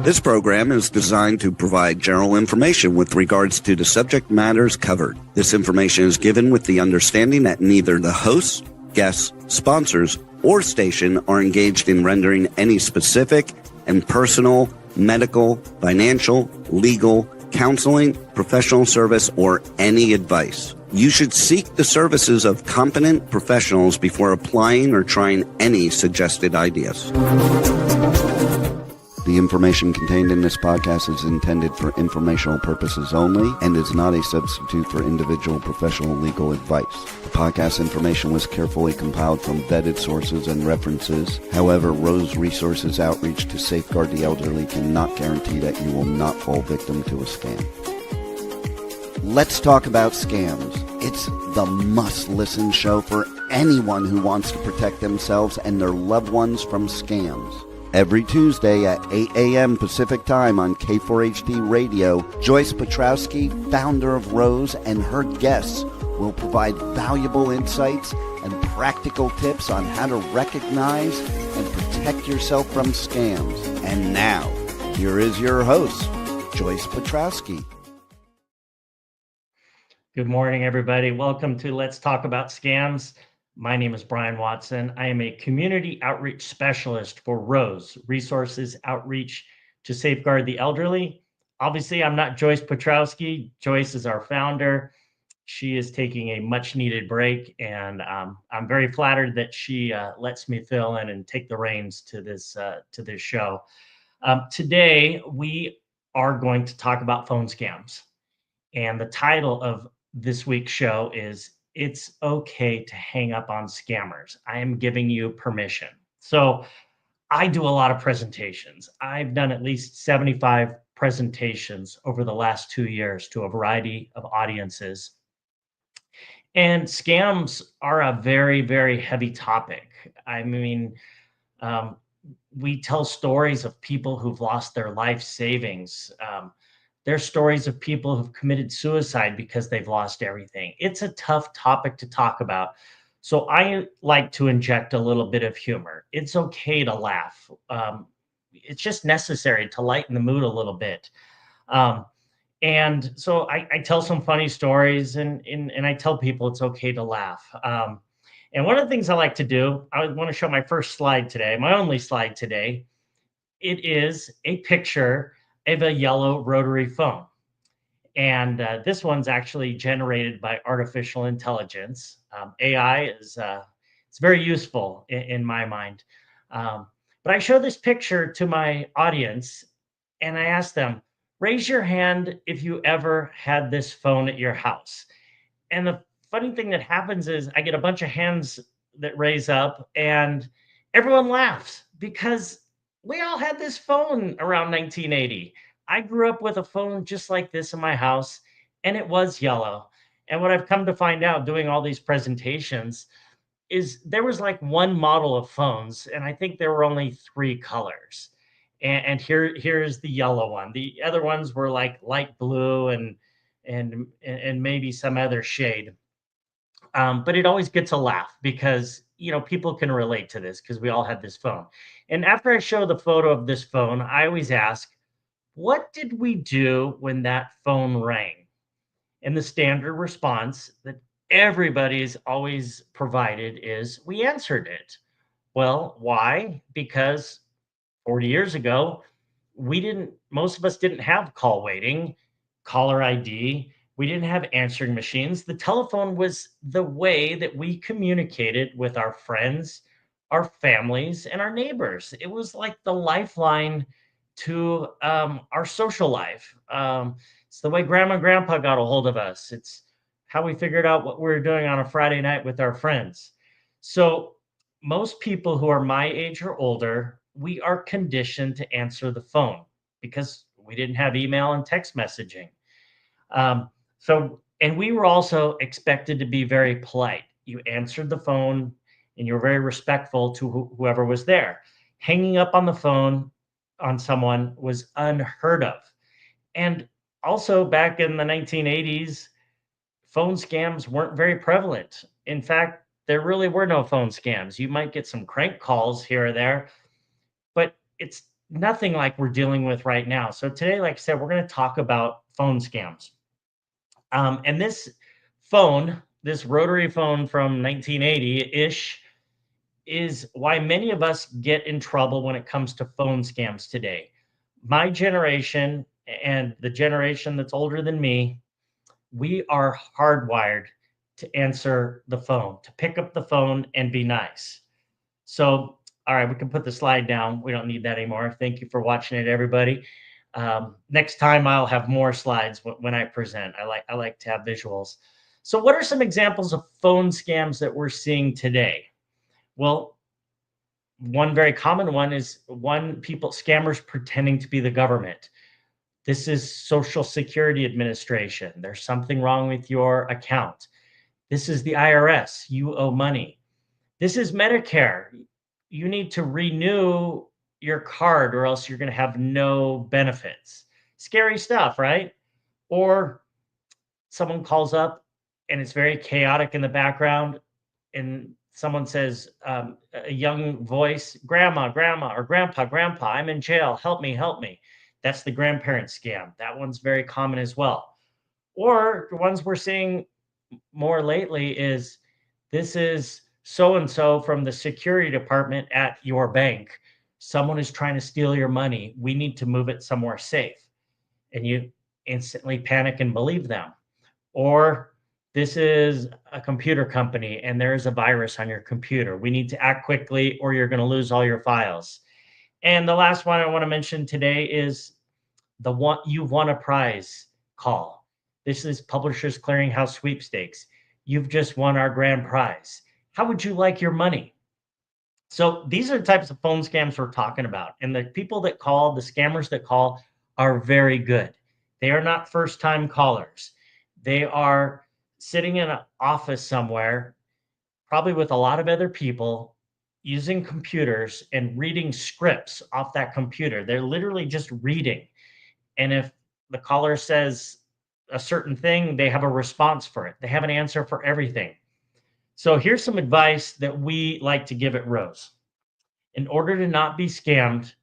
This program is designed to provide general information with regards to the subject matters covered. This information is given with the understanding that neither the hosts, guests, sponsors, or station are engaged in rendering any specific and personal, medical, financial, legal, counseling, professional service, or any advice. You should seek the services of competent professionals before applying or trying any suggested ideas. The information contained in this podcast is intended for informational purposes only and is not a substitute for individual professional legal advice. The podcast information was carefully compiled from vetted sources and references. However, Rose Resources Outreach to Safeguard the Elderly cannot guarantee that you will not fall victim to a scam. Let's talk about scams. It's the must-listen show for anyone who wants to protect themselves and their loved ones from scams. Every Tuesday at 8 a.m. Pacific Time on K4HD Radio, Joyce Petrowski, founder of Rose, and her guests will provide valuable insights and practical tips on how to recognize and protect yourself from scams. And now, here is your host, Joyce Petrowski. Good morning, everybody. Welcome to Let's Talk About Scams. My name is Brian Watson. I am a community outreach specialist for Rose Resources Outreach to Safeguard the Elderly. Obviously, I'm not Joyce Petrowski. Joyce is our founder. She is taking a much needed break, and I'm very flattered that she lets me fill in and take the reins to this show. Today, we are going to talk about phone scams. And the title of this week's show is It's Okay to Hang Up on Scammers. I am giving you permission. So I do a lot of presentations. I've done at least 75 presentations over the last 2 years to a variety of audiences. And scams are a very, very heavy topic. I mean, we tell stories of people who've lost their life savings. There's stories of people who've committed suicide because they've lost everything. It's a tough topic to talk about. So I like to inject a little bit of humor. It's okay to laugh. It's just necessary to lighten the mood a little bit. And so I tell some funny stories and I tell people it's okay to laugh. And one of the things I like to do, I want to show my first slide today, my only slide today. It is a picture of a yellow rotary phone. And this one's actually generated by artificial intelligence. AI is it's very useful in my mind. But I show this picture to my audience and I ask them, raise your hand if you ever had this phone at your house. And the funny thing that happens is I get a bunch of hands that raise up and everyone laughs because we all had this phone around 1980. I grew up with a phone just like this in my house, and it was yellow. And what I've come to find out doing all these presentations is there was like one model of phones, and I think there were only 3 colors. And here's the yellow one. The other ones were like light blue and maybe some other shade. But it always gets a laugh because people can relate to this because we all had this phone. And after I show the photo of this phone, I always ask, what did we do when that phone rang? And the standard response that everybody's always provided is we answered it. Well, why? Because 40 years ago, most of us didn't have call waiting, caller ID. We didn't have answering machines. The telephone was the way that we communicated with our friends, our families, and our neighbors. It was like the lifeline to our social life. It's the way grandma and grandpa got a hold of us. It's how we figured out what we were doing on a Friday night with our friends. So most people who are my age or older, we are conditioned to answer the phone because we didn't have email and text messaging. And we were also expected to be very polite. You answered the phone and you were very respectful to whoever was there. Hanging up on the phone on someone was unheard of. And also back in the 1980s, phone scams weren't very prevalent. In fact, there really were no phone scams. You might get some crank calls here or there, but it's nothing like we're dealing with right now. So today, like I said, we're going to talk about phone scams. And this phone, this rotary phone from 1980-ish, is why many of us get in trouble when it comes to phone scams today. My generation and the generation that's older than me, we are hardwired to answer the phone, to pick up the phone and be nice. So, all right, we can put the slide down. We don't need that anymore. Thank you for watching it, everybody. Next time I'll have more slides when I present. I like to have visuals. So what are some examples of phone scams that we're seeing today? Well, one very common one is scammers pretending to be the government. This is Social Security Administration. There's something wrong with your account. This is the IRS. You owe money. This is Medicare. You need to renew your card or else you're going to have no benefits. Scary stuff, right? Or someone calls up and it's very chaotic in the background, and someone says, a young voice, grandma, grandma, or grandpa, grandpa, I'm in jail. Help me, help me. That's the grandparent scam. That one's very common as well. Or the ones we're seeing more lately is, this is so and so from the security department at your bank. Someone is trying to steal your money. We need to move it somewhere safe. And you instantly panic and believe them. Or this is a computer company and there is a virus on your computer. We need to act quickly or you're going to lose all your files. And the last one I want to mention today is the one you've won a prize call. This is Publishers Clearinghouse Sweepstakes. You've just won our grand prize. How would you like your money? So these are the types of phone scams we're talking about. And the people that call, the scammers that call, are very good. They are not first-time callers. They are sitting in an office somewhere, probably with a lot of other people, using computers and reading scripts off that computer. They're literally just reading. And if the caller says a certain thing, they have a response for it. They have an answer for everything. So here's some advice that we like to give at Rose. In order to not be scammed,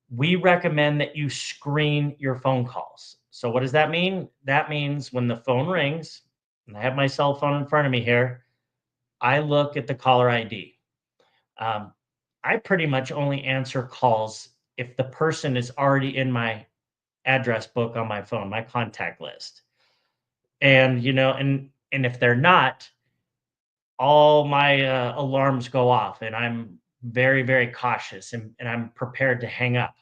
we recommend that you screen your phone calls. So what does that mean? That means when the phone rings, and I have my cell phone in front of me here, I look at the caller ID. I pretty much only answer calls if the person is already in my address book on my phone, my contact list. And, and if they're not, all my alarms go off and I'm very, very cautious and I'm prepared to hang up.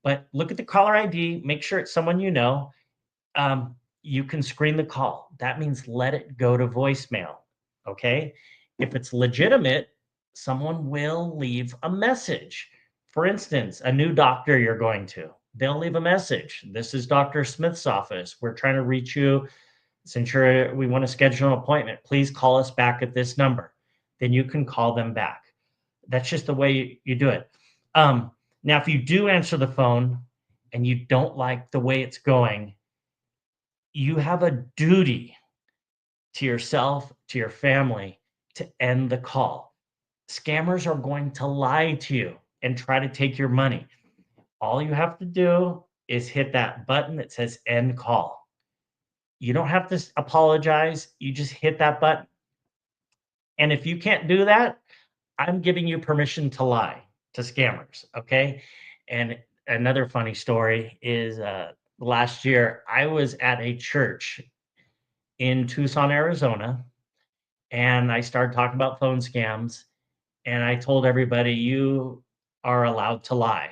But look at the caller ID, make sure it's someone you know. You can screen the call. That means let it go to voicemail. Okay. If it's legitimate, someone will leave a message. For instance, a new doctor you're going to, they'll leave a message. This is Dr. Smith's office. We're trying to reach you. Since we want to schedule an appointment, please call us back at this number. Then you can call them back. That's just the way you do it. Now, if you do answer the phone and you don't like the way it's going, you have a duty to yourself, to your family, to end the call. Scammers are going to lie to you and try to take your money. All you have to do is hit that button that says end call. You don't have to apologize. You just hit that button. And if you can't do that, I'm giving you permission to lie to scammers. Okay. And another funny story is last year I was at a church in Tucson, Arizona, and I started talking about phone scams. And I told everybody, you are allowed to lie.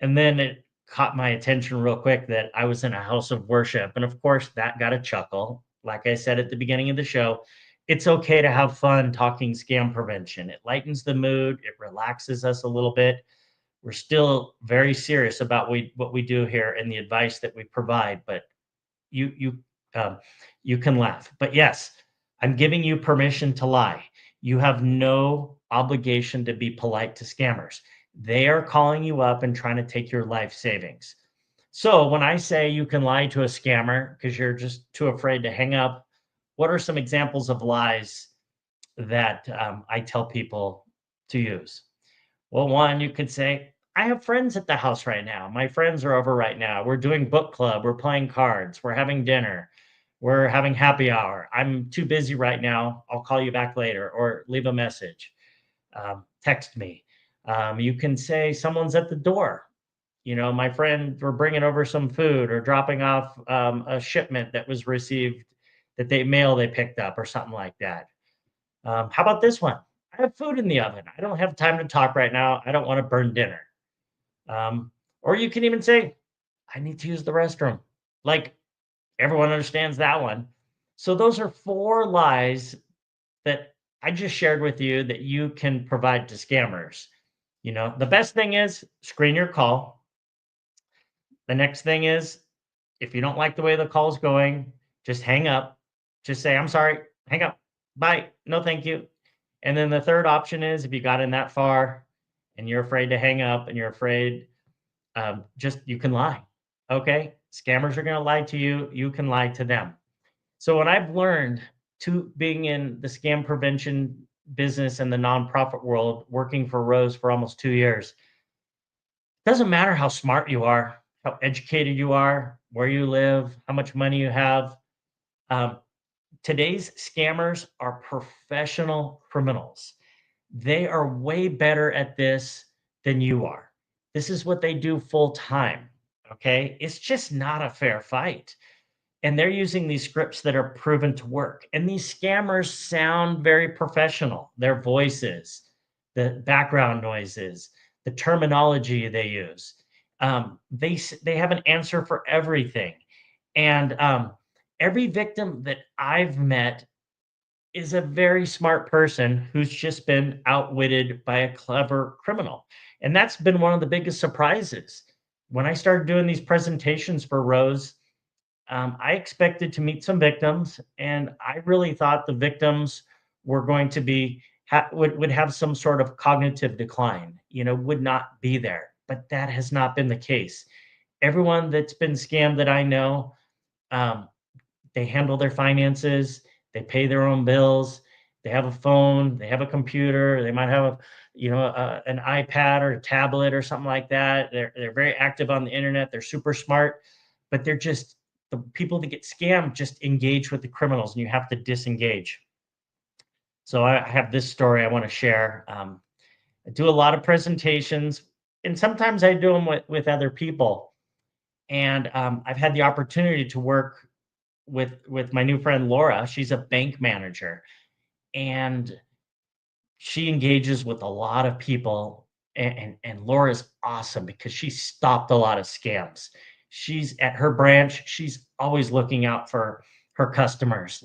And then it caught my attention real quick that I was in a house of worship. And of course, that got a chuckle. Like I said at the beginning of the show, it's okay to have fun talking scam prevention. It lightens the mood, it relaxes us a little bit. We're still very serious about what we do here and the advice that we provide, but you you can laugh. But yes, I'm giving you permission to lie. You have no obligation to be polite to scammers. They are calling you up and trying to take your life savings. So when I say you can lie to a scammer because you're just too afraid to hang up, what are some examples of lies that I tell people to use? Well, one, you could say, I have friends at the house right now. My friends are over right now. We're doing book club. We're playing cards. We're having dinner. We're having happy hour. I'm too busy right now. I'll call you back later or leave a message. Text me. You can say someone's at the door. My friend, we're bringing over some food or dropping off a shipment that was received that they picked up or something like that. How about this one? I have food in the oven. I don't have time to talk right now. I don't want to burn dinner. Or you can even say, I need to use the restroom. Like everyone understands that one. So those are 4 lies that I just shared with you that you can provide to scammers. The best thing is screen your call. The next thing is if you don't like the way the call is going, just hang up. Just say, I'm sorry, hang up. Bye. No, thank you. And then the third option is if you got in that far and you're afraid to hang up and you're afraid, just you can lie. Okay. Scammers are going to lie to you. You can lie to them. So what I've learned to being in the scam prevention business and the nonprofit world, working for Rose for almost 2 years, doesn't matter how smart you are, how educated you are, where you live, how much money you have. Today's scammers are professional criminals. They are way better at this than you are. This is what they do full time. Okay. It's just not a fair fight. And they're using these scripts that are proven to work. And these scammers sound very professional. Their voices, the background noises, the terminology they use. They have an answer for everything. And every victim that I've met is a very smart person who's just been outwitted by a clever criminal. And that's been one of the biggest surprises. When I started doing these presentations for Rose, I expected to meet some victims, and I really thought the victims were going to be would have some sort of cognitive decline, would not be there. But that has not been the case. Everyone that's been scammed that I know, um, they handle their finances, they pay their own bills, they have a phone, they have a computer, they might have an iPad or a tablet or something like that. They're very active on the internet. They're super smart, but they're just the people that get scammed just engage with the criminals, and you have to disengage. So I have this story I want to share. I do a lot of presentations, and sometimes I do them with other people. And I've had the opportunity to work with my new friend Laura. She's a bank manager, and she engages with a lot of people. And Laura's awesome because she stopped a lot of scams. She's at her branch. She's always looking out for her customers.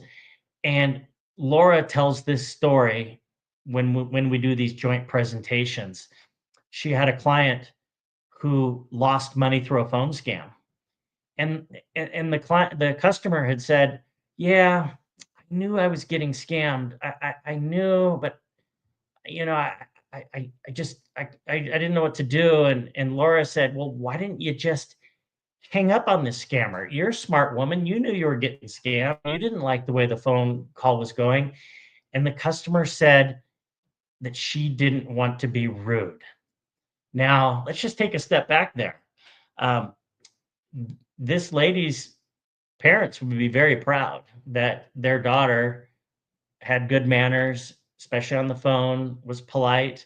And Laura tells this story when we do these joint presentations. She had a client who lost money through a phone scam. And the customer had said, "Yeah, I knew I was getting scammed. I knew, but you know, I didn't know what to do." And Laura said, "Well, why didn't you just hang up on this scammer? You're a smart woman. You knew you were getting scammed. You didn't like the way the phone call was going." And the customer said that she didn't want to be rude. Now, let's just take a step back there. Um, this lady's parents would be very proud that their daughter had good manners, especially on the phone, was polite.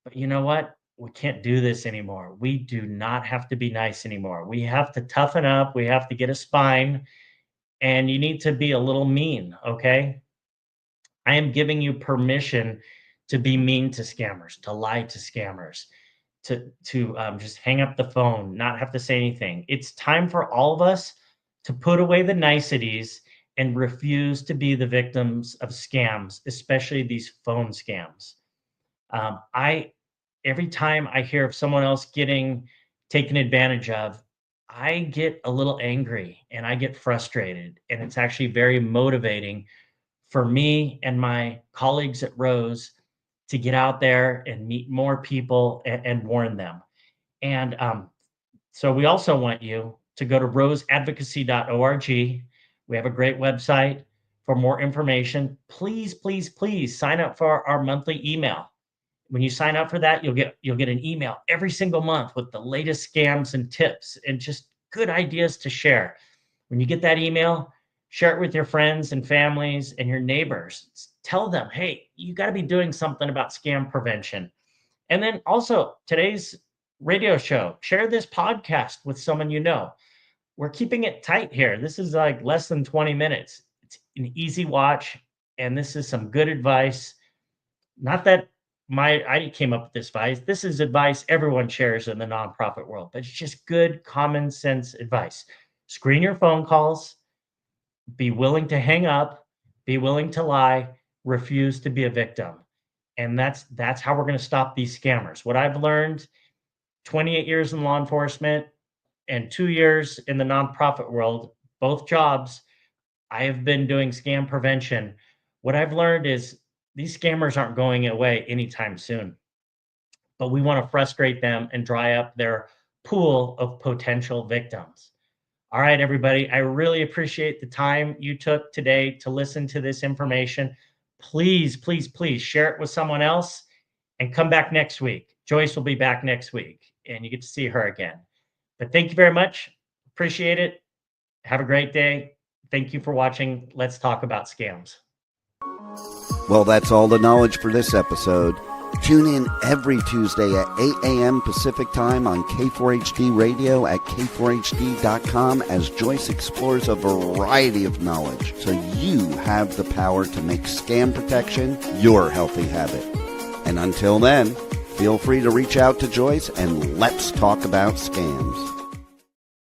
But you know what? We can't do this anymore. We do not have to be nice anymore. We have to toughen up. We have to get a spine, and you need to be a little mean, okay? I am giving you permission to be mean to scammers, to lie to scammers, to just hang up the phone, not have to say anything. It's time for all of us to put away the niceties and refuse to be the victims of scams, especially these phone scams. I Every time I hear of someone else getting taken advantage of, I get a little angry and I get frustrated, and it's actually very motivating for me and my colleagues at Rose to get out there and meet more people and warn them. And so we also want you to go to roseadvocacy.org. We have a great website for more information. Please, please, please sign up for our monthly email. When you sign up for that, you'll get an email every single month with the latest scams and tips and just good ideas to share. When you get that email, share it with your friends and families and your neighbors. Tell them, hey, you got to be doing something about scam prevention. And then also today's radio show, share this podcast with someone you know. We're keeping it tight here. This is like less than 20 minutes. It's an easy watch, and this is some good advice. Not that I came up with this advice. This is advice everyone shares in the nonprofit world, but it's just good common sense advice. Screen your phone calls, be willing to hang up, be willing to lie, refuse to be a victim. And that's how we're going to stop these scammers. What I've learned, 28 years in law enforcement and 2 years in the nonprofit world, both jobs, I have been doing scam prevention. What I've learned is these scammers aren't going away anytime soon, but we want to frustrate them and dry up their pool of potential victims. All right, everybody, I really appreciate the time you took today to listen to this information. Please, please, please share it with someone else and come back next week. Joyce will be back next week and you get to see her again. But thank you very much. Appreciate it. Have a great day. Thank you for watching. Let's talk about scams. Well, that's all the knowledge for this episode. Tune in every Tuesday at 8 a.m. Pacific Time on K4HD Radio at k4hd.com as Joyce explores a variety of knowledge so you have the power to make scam protection your healthy habit. And until then, feel free to reach out to Joyce and let's talk about scams.